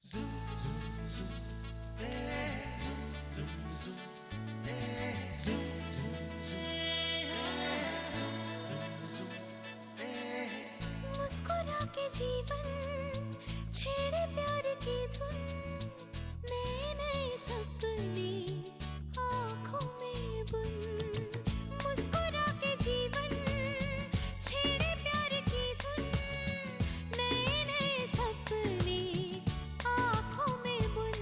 मुस्कुरा के जीवन छेड़े प्यार की धुन, नए नए सपने आँखों में बुन। मुस्कुरा के जीवन छेड़े प्यार की धुन, नए नए सपने आँखों में बुन।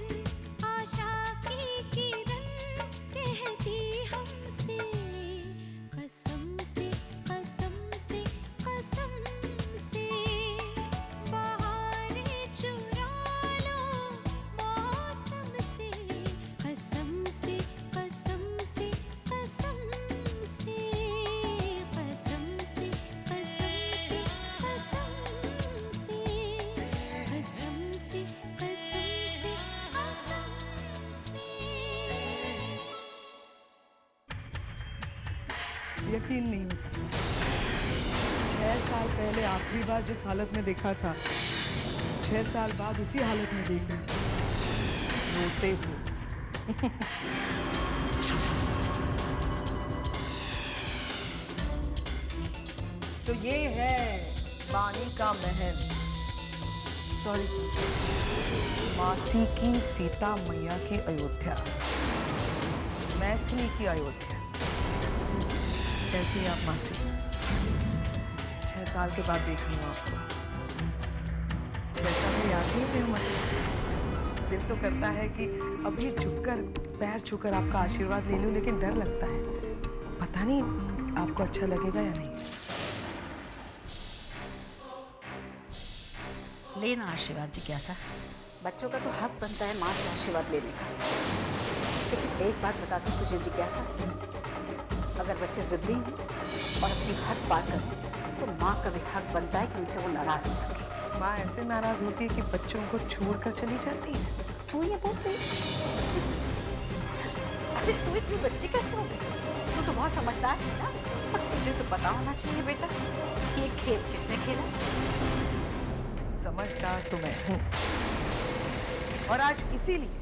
आशा की किरण कहती हमसे कसम से कसम से कसम से, बहारें चुरा लो मौसम से, कसम से कसम से कसम से, कसम से कसम से कसम से, कसम से कसम से कसम से। यकीन नहीं होता, 6 साल पहले आखिरी बार जिस हालत में देखा था, 6 साल बाद उसी हालत में देख रही हूं, रोते हुए। तो ये है बानी का महल, सॉरी, मासी की सीता मैया की अयोध्या, मैथिली की अयोध्या। कैसी हैं आप मासी? 6 साल के बाद देख रही हूँ आपको। जैसा मैं याद नहीं रही हूँ, दिल तो करता है कि अभी झुककर पैर छूकर आपका आशीर्वाद ले लूं, लेकिन डर लगता है, पता नहीं आपको अच्छा लगेगा या नहीं। लेना आशीर्वाद जिज्ञासा, बच्चों का तो हक बनता है माँ से आशीर्वाद लेने का। लेकिन एक बात बताती हूँ तुझे जिज्ञासा, अगर बच्चे जिद्दी हैं और अपनी हद पार करें तो माँ का भी हक बनता है कि उनसे वो नाराज हो सके। माँ ऐसे नाराज होती है कि बच्चों को छोड़कर चली जाती है। तू ये बोल रही? अरे तू इतनी बच्ची कैसे हो गई? तू तो बहुत समझदार है ना। तुझे तो पता होना चाहिए बेटा कि ये खेल किसने खेला। समझदार तो मैं हूँ, और आज इसीलिए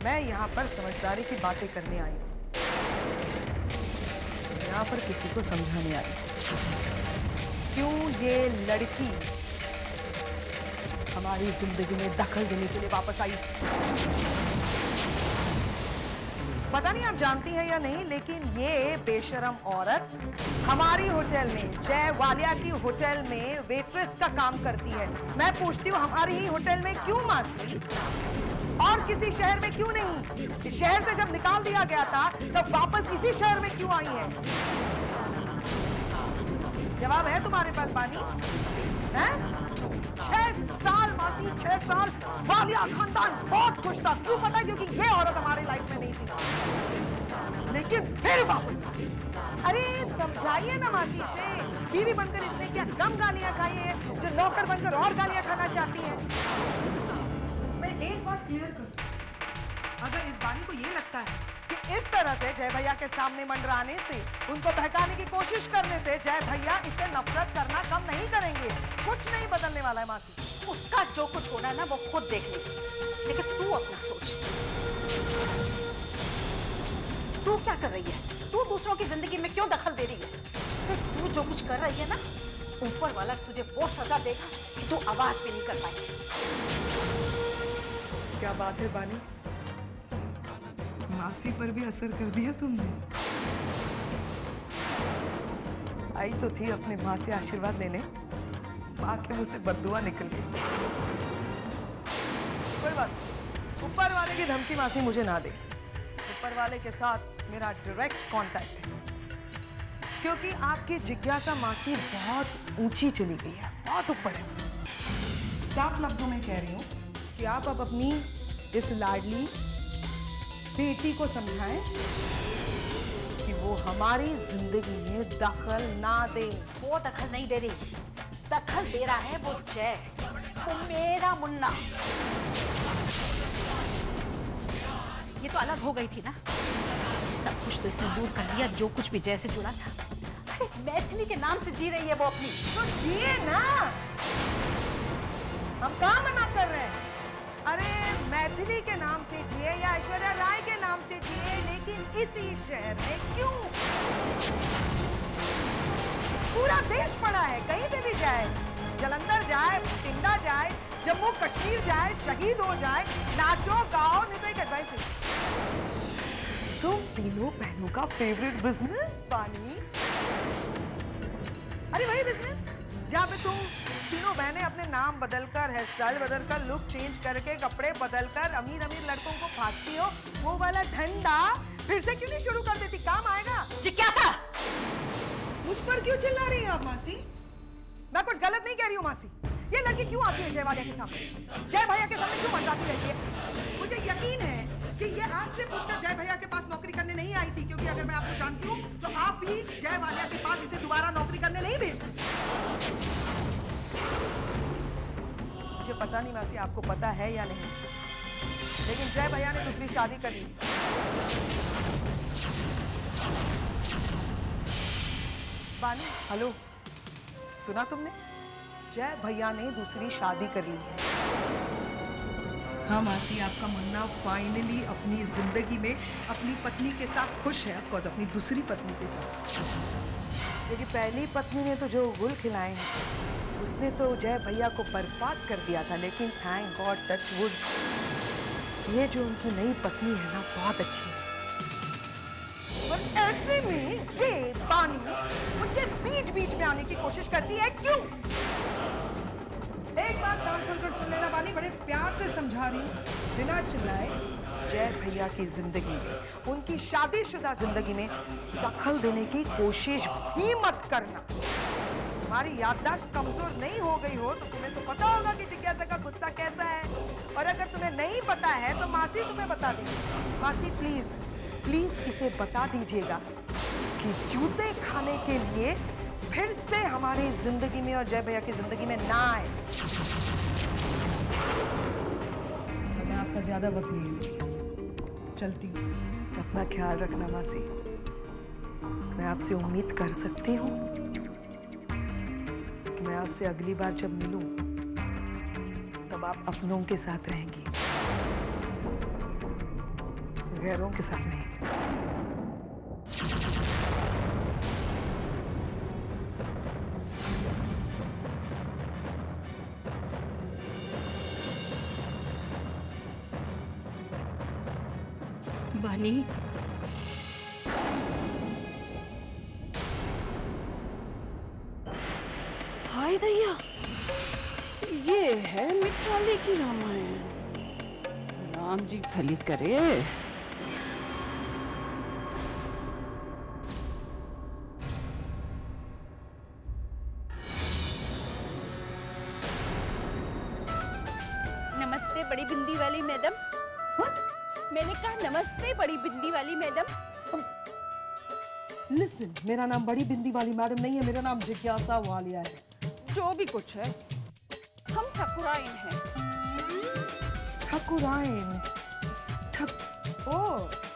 मैं यहाँ पर समझदारी की बातें करने आई हूँ। यहाँ पर किसी को समझाने आई क्यों ये लड़की हमारी जिंदगी में दखल देने के लिए वापस आई। पता नहीं आप जानती हैं या नहीं, लेकिन ये बेशरम औरत हमारी होटल में, जय वालिया की होटल में वेट्रेस का काम करती है। मैं पूछती हूँ हमारी ही होटल में क्यों मासी, और किसी शहर में क्यों नहीं? इस शहर से जब निकाल दिया गया था तब वापस इसी शहर में क्यों आई है? जवाब है तुम्हारे पास बानी? हैं? 6 साल मासी, 6 साल वालिया खानदान बहुत खुश था। क्यों पता? क्योंकि ये औरत हमारी लाइफ में नहीं थी, लेकिन फिर वापस आई। अरे समझाइए ना मासी से, बीवी बनकर इसने क्या कम गालियां खाई है जो नौकर बनकर और गालियां खाना चाहती है? मैं एक बात क्लियर करूं, अगर इस बानी को ये लगता है कि इस तरह से जय भैया के सामने मंडराने से, उनको बहकाने की कोशिश करने से जय भैया इससे नफरत करना कम नहीं करेंगे, कुछ नहीं बदलने वाला है मासी। उसका जो कुछ होना है ना वो खुद देख लेगी, लेकिन तू अपना सोच। तू क्या कर रही है? तू दूसरों की जिंदगी में क्यों दखल दे रही है? तू जो कुछ कर रही है ना, ऊपर वाला तुझे वो सजा देगा कि तू आवाज भी नहीं कर पाएगी। क्या बात है बानी, मासी पर भी असर कर दिया तुमने। आई तो थी अपने माँ से आशीर्वाद लेने, माँ के मुंह से बद्दुआ निकल गई। कोई बात, ऊपर वाले की धमकी मासी मुझे ना दे। ऊपर वाले के साथ मेरा डायरेक्ट कांटेक्ट है, क्योंकि आपकी जिज्ञासा मासी बहुत ऊंची चली गई है, बहुत ऊपर है। साफ लफ्जों में कह रही हूँ कि आप अब अपनी इस लाडली बेटी को समझाएं कि वो हमारी जिंदगी में दखल ना दे। वो दखल नहीं दे रही, दखल दे रहा है वो जय, वो मेरा मुन्ना। ये तो अलग हो गई थी ना, सब कुछ तो इसने दूर कर दिया, जो कुछ भी जय से जुड़ा था। अरे मैथिली के नाम से जी रही है वो अपनी। तो जिए ना, हम कहाँ मना कर रहे हैं, ऐश्वर्या राय के नाम से जिए, लेकिन इसी शहर में क्यों? पूरा देश पड़ा है, कहीं पे भी जाए, जलंधर जाए, बठिंडा जाए, जम्मू कश्मीर जाए, शहीद हो जाए, नाचो गाओ, नहीं तो एक एडवाइस। तुम तीनों बहनों का फेवरेट बिजनेस पानी, अरे वही बिजनेस जहाँ पे तुम तीनों बहनें अपने नाम बदलकर, हेयर स्टाइल बदलकर, लुक चेंज करके, कपड़े बदलकर अमीर अमीर लड़कों को भागती हो, वो वाला धंधा फिर से क्यों नहीं शुरू कर देती? काम आएगा। जिज्ञासा, मुझ पर क्यों चिल्ला रही हैं आप मासी? मैं कुछ गलत नहीं कह रही हूँ मासी। ये लड़की क्यों आती है जय वालिया के सामने, जय भैया के सामने क्यों मंडराती रहती है? मुझे यकीन है कि ये आपसे पूछकर जय भैया के पास नौकरी करने नहीं आई थी, क्योंकि अगर मैं आपको जानती हूँ तो आप भी जय वालिया के पास इसे दोबारा नौकरी करने नहीं भेजती। मुझे पता नहीं मासी आपको पता है या नहीं, लेकिन जय भैया ने दूसरी शादी कर ली। बानी, हेलो, सुना तुमने? जय भैया ने दूसरी शादी कर ली है। हाँ मासी, आपका मुन्ना फाइनली अपनी जिंदगी में अपनी पत्नी के साथ खुश है, ऑफकोर्स अपनी दूसरी पत्नी के साथ। लेकिन पहली पत्नी ने तो जो गुल खिलाए हैं, उसने तो जय भैया को बर्बाद कर दिया था, लेकिन थैंक गॉड, टच वुड, ये जो उनकी नई पत्नी है ना, बहुत अच्छी है। और ऐसे में ये बानी उनके बीच बीच में आने की कोशिश करती है, क्यों? एक बात कान खोलकर सुन लेना बानी, बड़े प्यार से समझा रही हूँ, बिना चिल्लाए। जय भैया की जिंदगी में, उनकी शादीशुदा जिंदगी में दखल देने की कोशिश भी मत करना। तुम्हारी याददाश्त कमजोर नहीं हो गई हो तो तुम्हें तो पता होगा कि जिज्ञासा का गुस्सा कैसा है, और अगर तुम्हें नहीं पता है तो मासी तुम्हें बता देगी। मासी प्लीज प्लीज इसे बता दीजिएगा कि जूते खाने के लिए फिर से हमारी जिंदगी में और जय भैया की जिंदगी में ना आए। मैं आपका ज्यादा वक्त नहीं चलती हूँ, अपना ख्याल रखना मासी। मैं आपसे उम्मीद कर सकती हूँ कि मैं आपसे अगली बार जब मिलूं तब आप अपनों के साथ रहेंगी, गैरों के साथ नहीं। बानी, हाय दैया, ये है मिठाली की रामायण। राम जी भली करे। नमस्ते बड़ी बिंदी वाली मैडम। मैंने कहा नमस्ते बड़ी बिंदी वाली मैडम। लिसन, मेरा नाम बड़ी बिंदी वाली मैडम नहीं है, मेरा नाम जिज्ञासा वालिया है। जो भी कुछ है, हम ठकुराइन हैं। ठकुराइन?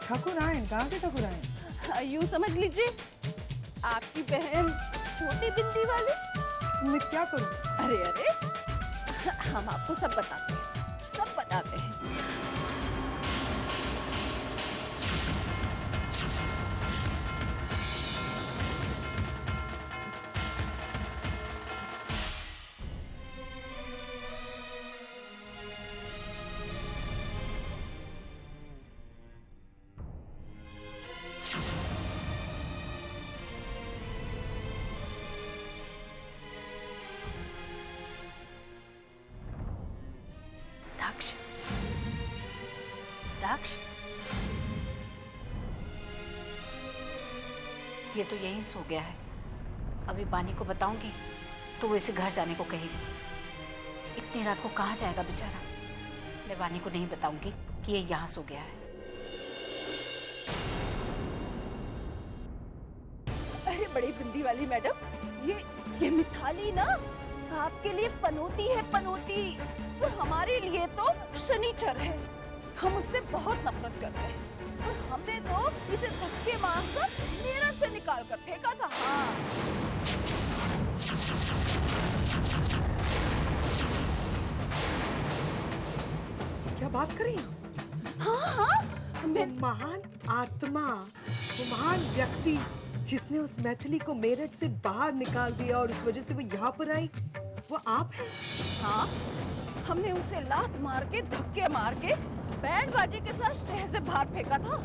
ठकुराइन, कहाँ के ठकुराइन? यूँ समझ लीजिए, आपकी बहन छोटी बिंदी वाली। मैं क्या करूं? अरे अरे, हम आपको सब बताते हैं, सब बताते हैं। दक्ष, दक्ष, ये तो यहीं सो गया है। अभी बानी को बताऊंगी तो वो इसे घर जाने को कहेगी। इतनी रात को कहाँ जाएगा बेचारा। मैं बानी को नहीं बताऊंगी कि ये यहाँ सो गया है। अरे बड़ी बिंदी वाली मैडम, ये मिठाली ना आपके लिए पनौती है, पनौती। और हमारे लिए तो शनिचर है। हम उससे बहुत नफरत करते हैं और हमने तो इसे धक्के मारकर मेरठ से निकाल कर फेंका था। हाँ, क्या बात कर रही हैं? हाँ वो महान आत्मा, वो महान व्यक्ति जिसने उस मैथिली को मेरठ से बाहर निकाल दिया और उस वजह से वो यहाँ पर आई, वो आप हैं? हाँ, हमने उसे लात मार के धक्के मार के बैंड बाजे के साथ शहर से बाहर फेंका था।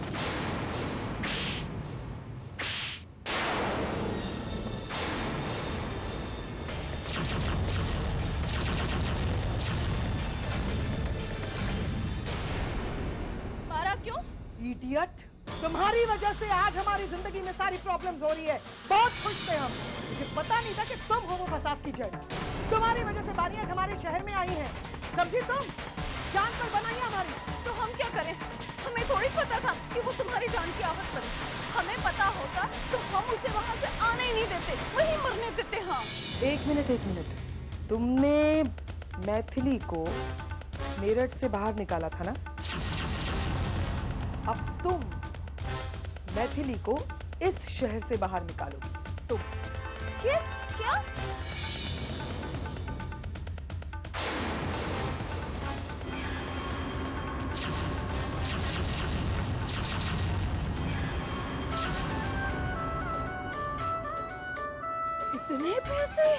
मारा क्यों? इडियट, तुम्हारी वजह से आज हमारी जिंदगी में सारी प्रॉब्लम्स हो रही है। बहुत खुश थे हम, मुझे पता नहीं था कि तुम हो वो फसाद की जड़। तुम्हारी वजह से बानी आज हमारे शहर में आई है। समझी तुम? जान पर बनाई हमारी। तो हम क्या करें? हमें थोड़ी पता था कि वो तुम्हारी जान की आफत पड़े। हमें पता होता तो हम उसे वहाँ से आने ही नहीं देते, वहीं मरने देते। हाँ, एक मिनट, तुमने मैथिली को मेरठ से बाहर निकाला था ना? अब तुम मैथिली को इस शहर से बाहर निकालोगी। तुम क्या? इतने पैसे?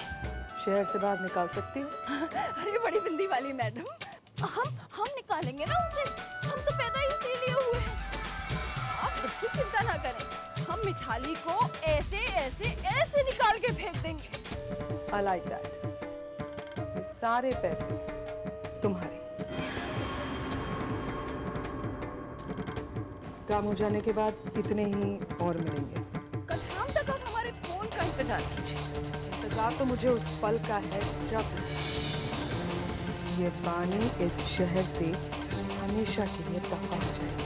शहर से बाहर निकाल सकती हो? अरे बड़ी बिंदी वाली मैडम, हम निकालेंगे ना उसे। हम तो पैदा ही इसीलिए हुए हैं। आप बिल्कुल चिंता ना करें, हम मिठाली को ऐसे निकाल के फेंक देंगे। I like that। ये सारे पैसे तुम्हारे। काम हो जाने के बाद इतने ही और मिलेंगे। कल शाम तक आप हमारे फोन का इंतजार कीजिए। इंतजार तो मुझे उस पल का है जब ये पानी इस शहर से हमेशा के लिए दफा हो जाएगी।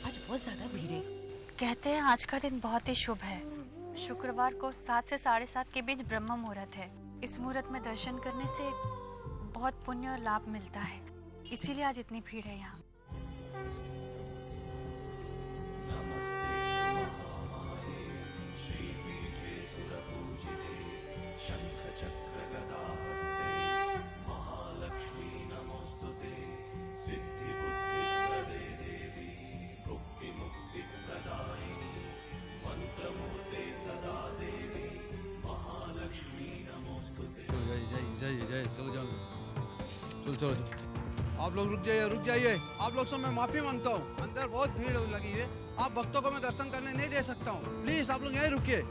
आज बहुत ज्यादा भीड़ है। कहते हैं आज का दिन बहुत ही शुभ है। शुक्रवार को 7 से 7:30 के बीच ब्रह्म मुहूर्त है। इस मुहूर्त में दर्शन करने से बहुत पुण्य और लाभ मिलता है, इसीलिए आज इतनी भीड़ है यहाँ। चलो आप लोग रुक जाइए। आप लोग से मैं माफी मांगता हूँ, अंदर बहुत भीड़ लगी है। आप भक्तों को मैं दर्शन करने नहीं दे सकता हूँ। प्लीज आप लोग यहीं रुकिए।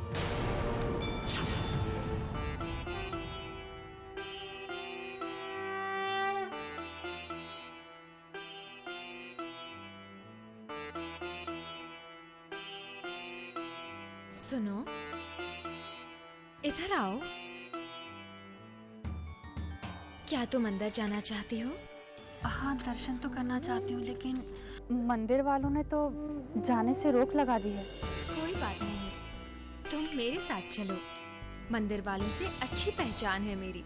सुनो, इधर आओ। क्या तुम अंदर जाना चाहती हो? हाँ, दर्शन तो करना चाहती हूँ, लेकिन मंदिर वालों ने तो जाने से रोक लगा दी है। कोई बात नहीं, तुम मेरे साथ चलो। मंदिर वालों से अच्छी पहचान है मेरी,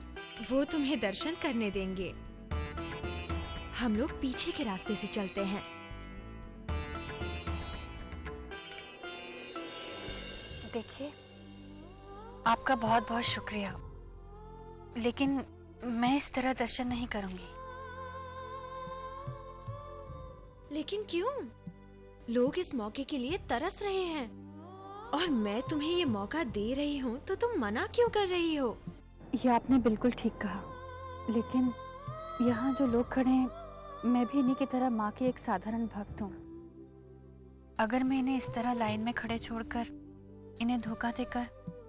वो तुम्हें दर्शन करने देंगे। हम लोग पीछे के रास्ते से चलते हैं। देखिए, आपका बहुत बहुत शुक्रिया, लेकिन मैं इस तरह दर्शन नहीं करूंगी। लेकिन क्यों? लोग इस मौके के लिए तरस रहे हैं और मैं तुम्हें ये मौका दे रही हूँ, तो तुम मना क्यों कर रही हो? ये आपने बिल्कुल ठीक कहा, लेकिन यहाँ जो लोग खड़े हैं, मैं भी इन्हीं की तरह माँ की एक साधारण भक्त हूँ। अगर मैं इन्हें इस तरह लाइन में खड़े छोड़कर इन्हें धोखा देकर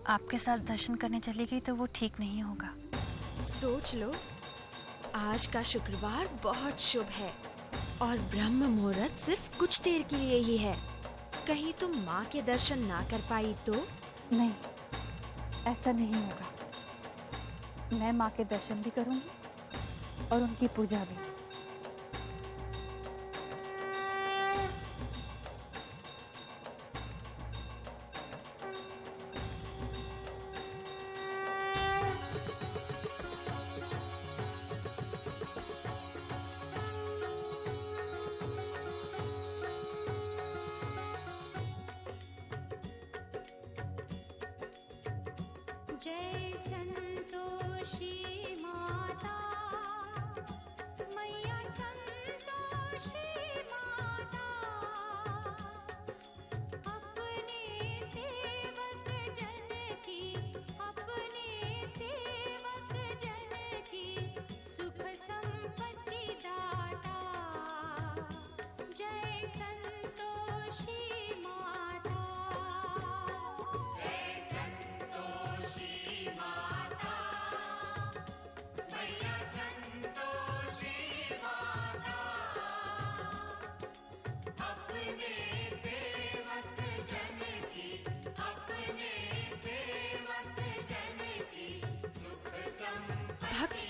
आपके साथ दर्शन करने चली गई तो वो ठीक नहीं होगा। सोच लो, आज का शुक्रवार बहुत शुभ है और ब्रह्म मुहूर्त सिर्फ कुछ देर के लिए ही है। कहीं तुम माँ के दर्शन ना कर पाई तो? नहीं, ऐसा नहीं होगा। मैं माँ के दर्शन भी करूंगी और उनकी पूजा भी।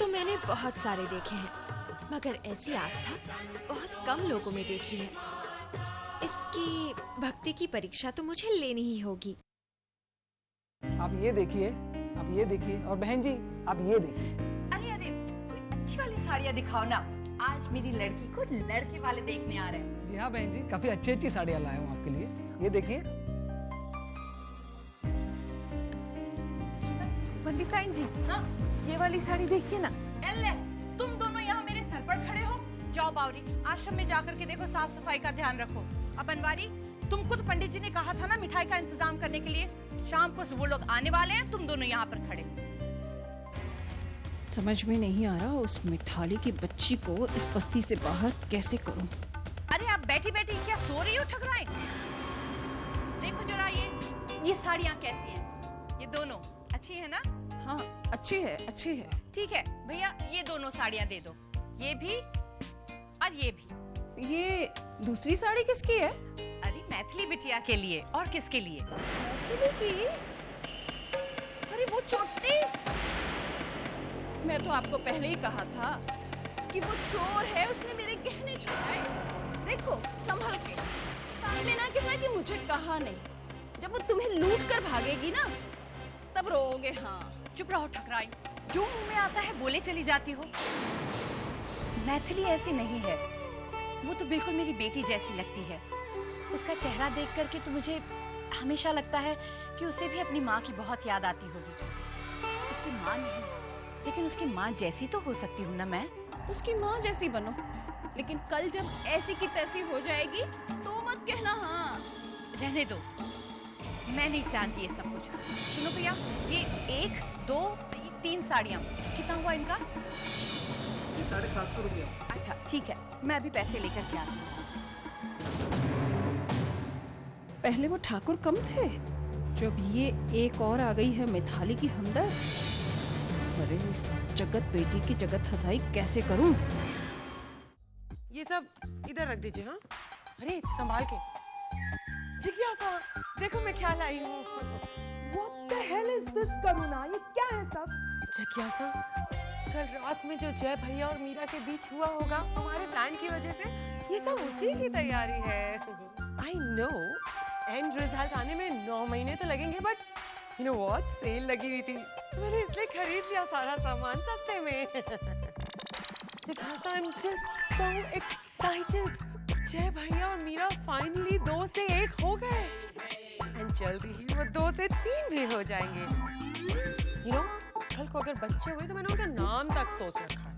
तो मैंने बहुत सारे देखे हैं, मगर ऐसी आस्था बहुत कम लोगों में देखी है। इसकी भक्ति की परीक्षा तो मुझे लेनी ही होगी। आप ये देखिए, आप ये देखिए, और बहन जी आप ये देखिए। अरे अरे, कोई अच्छी वाली साड़ियाँ दिखाओ ना, आज मेरी लड़की को लड़के वाले देखने आ रहे हैं। जी हाँ बहन जी, काफी अच्छी अच्छी साड़ियाँ लाया हूँ आपके लिए। ये देखिए। पंडिताइन जी, हाँ ये वाली साड़ी देखिए ना। एल्ले, तुम दोनों यहाँ मेरे सर पर खड़े हो। जाओ बावरी, आश्रम में जाकर के देखो, साफ सफाई का ध्यान रखो। अब बनवारी, तुमको तो पंडित जी ने कहा था ना मिठाई का इंतजाम करने के लिए। शाम को वो लोग आने वाले हैं, तुम दोनों यहाँ पर खड़े। समझ में नहीं आ रहा उस मिताली की बच्ची को इस बस्ती से बाहर कैसे करूं। अरे आप बैठी बैठी क्या सो रही हो ठकराए? देखो जरा ये साड़ियाँ कैसी हैं? ये दोनों अच्छी है ना? हाँ अच्छी है, अच्छी है। ठीक है भैया, ये दोनों साड़ियाँ दे दो, ये भी और ये भी। ये दूसरी साड़ी किसकी है? अरे मैथिली बिटिया के लिए, और किसके लिए? मैथिली की? अरे वो चोटी। मैं तो आपको पहले ही कहा था कि वो चोर है, उसने मेरे गहने चुराए। देखो संभल के, बाद में ना कहना कि मुझे कहा नहीं। जब वो तुम्हें लूट कर भागेगी ना, तब रोओगे। हाँ चुप रहो ठकराई, जो मुंह में आता है बोले चली जाती हो। मैथिली ऐसी नहीं है, वो तो बिल्कुल मेरी बेटी जैसी लगती है। उसका चेहरा देख करके तो मुझे हमेशा लगता है कि उसे भी अपनी माँ की बहुत याद आती होगी। उसकी माँ नहीं, लेकिन उसकी माँ जैसी तो हो सकती हूँ ना मैं। उसकी माँ जैसी बनो, लेकिन कल जब ऐसी की तैसी हो जाएगी तो मत कहना। हाँ रहने दो, मैं नहीं जानती ये सब कुछ। सुनो भैया, ये 1, 2, 3 साड़ियाँ, कितना हुआ इनका? ये 750 रुपया। अच्छा ठीक है, मैं अभी पैसे लेकर के आती हूँ। पहले वो ठाकुर कम थे, जब ये एक और आ गई है मिताली की हमदर्द। अरे इस जगत बेटी की जगत हसाई कैसे करूं? ये सब इधर रख दीजिए। हाँ अरे संभाल के। जिज्ञासा देखो मैं क्या लाई हूँ। What the hell is this करुणा? ये क्या है सब? जिज्ञासा, कल रात में जो जय भैया और मीरा के बीच हुआ होगा हमारे प्लान की वजह से, ये सब उसी की तैयारी है। आई नो एंड रिजल्ट आने में 9 महीने तो लगेंगे, but you know what, sale लगी हुई थी तो मैंने इसलिए खरीद लिया सारा सामान सस्ते में। जिज्ञासा, I am just so excited. जय भैया और मीरा फाइनली 2 से 1 हो गए, एंड जल्दी ही वो 2 से 3 भी हो जाएंगे। यू नो, कल को अगर बच्चे हुए तो मैंने उनका नाम तक सोच रखा है।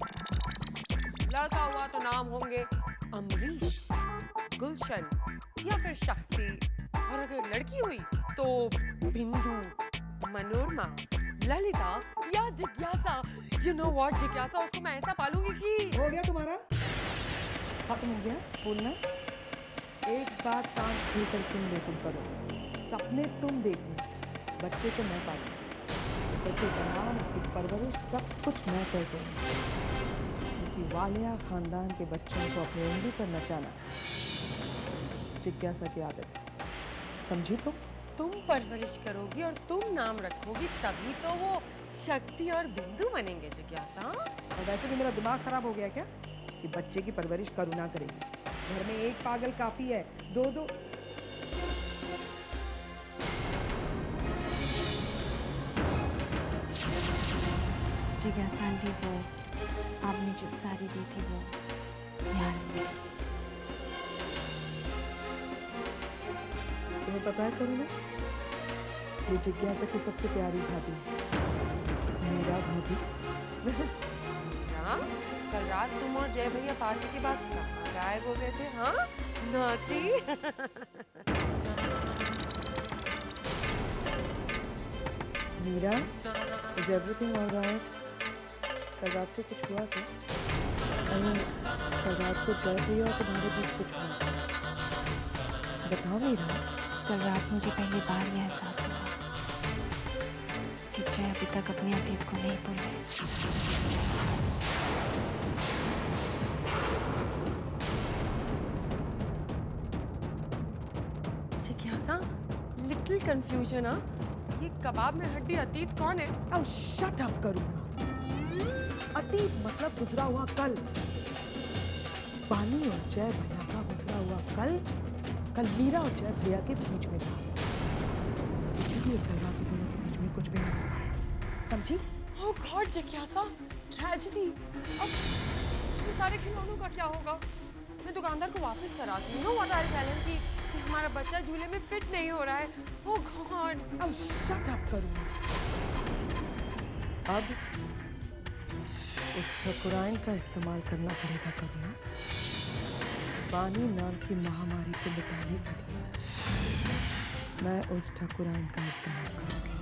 लड़का हुआ तो नाम होंगे अमरीश, गुलशन या फिर शक्ति, और अगर लड़की हुई तो बिंदु, मनोरमा, ललिता या जिज्ञासा। यू नो व्हाट जिज्ञासा, उसको मैं ऐसा पालूंगी कि हो गया तुम्हारा? खत्म हो गया बोलना? एक बात कान खोलकर सुन ले तुम करो, सपने तुम देखो, बच्चे को मैं पालूंगी। बच्चे का नाम, उसकी परवरिश, सब कुछ मैं तय करूंगी। क्योंकि वालिया खानदान के बच्चों को अपने उंगली पर नचाना जिज्ञासा की आदत है, समझी? तुम परवरिश करोगी और तुम नाम रखोगी, तभी तो वो शक्ति और बिंदु बनेंगे जिज्ञासा। और वैसे भी मेरा दिमाग खराब हो गया क्या कि बच्चे की परवरिश करुणा करेगी? घर में एक पागल काफी है, 2-2। जिज्ञासा आंटी, वो आपने जो साड़ी दी थी वो यार तुम्हें पता है करुणा, ये जिज्ञासा की सबसे प्यारी भाभी मीरा भाभी। हाँ, कल रात तुम और जय भैया पार्टी के बाद कहाँ गायब हो गए थे? हाँ naughty. Meera, is everything all right? कल रात को कुछ हुआ क्या? कल रात को जय भैया और तुम्हारे बीच कुछ हुआ था? बताओ मीरा। कल रात मुझे पहली बार यह एहसास हुआ कि जय अभी तक अपने अतीत को नहीं भूला है। जिज्ञासा, लिटिल कंफ्यूजन। हाँ, ये कबाब में हड्डी अतीत कौन है? Oh, shut up करुणा। अतीत मतलब गुजरा हुआ कल। बानी और जय भैया का गुजरा हुआ कल मीरा और जय भैया के बीच में था, इसीलिए कल रात दोनों के बीच में कुछ भी नहीं हो पाया, समझी? ओह गॉड जिज्ञासा, ट्रेजेडी। अब ये सारे खिलौनों का क्या होगा? मैं दुकानदार को वापस कराती हूँ। No what I tell him कि हमारा बच्चा झूले में फिट नहीं हो रहा है। ओह गॉड। अब शट अप करूँ। अब उस ठकुराइन का इस्तेमाल करना पड़ेगा करुणा, बानी नाम की महामारी को मिटाने के लिए मैं उस ठकुराइन का इस्तेमाल करूंगी।